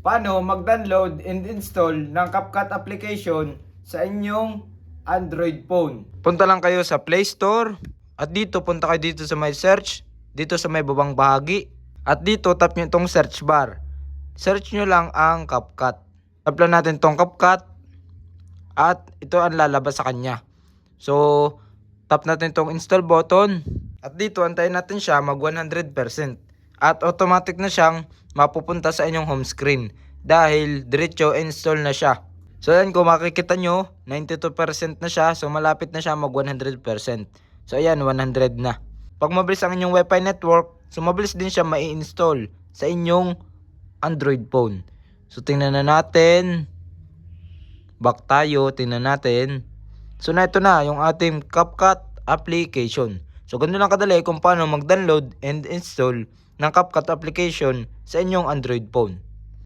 paano mag-download and install ng CapCut application sa inyong Android phone. Punta lang kayo sa Play Store at dito punta kayo dito sa may search, dito sa may babang bahagi at dito tap nyo itong search bar. Search nyo lang ang CapCut. Tap lang natin itong CapCut at ito ang lalabas sa kanya. So tap natin itong install button at dito antayin natin siya mag 100% at automatic na siyang mapupunta sa inyong home screen dahil diretso install na siya. So ayan, kung makikita nyo 92% na siya, so malapit na siya mag 100%. So ayan, 100 na. Pag mabilis ang inyong wifi network, so mabilis din siya mai-install sa inyong Android phone. So tingnan na natin, back tayo, tingnan natin. So na ito na yung ating CapCut application. So ganun lang kadali kung paano mag-download and install ng CapCut application sa inyong Android phone.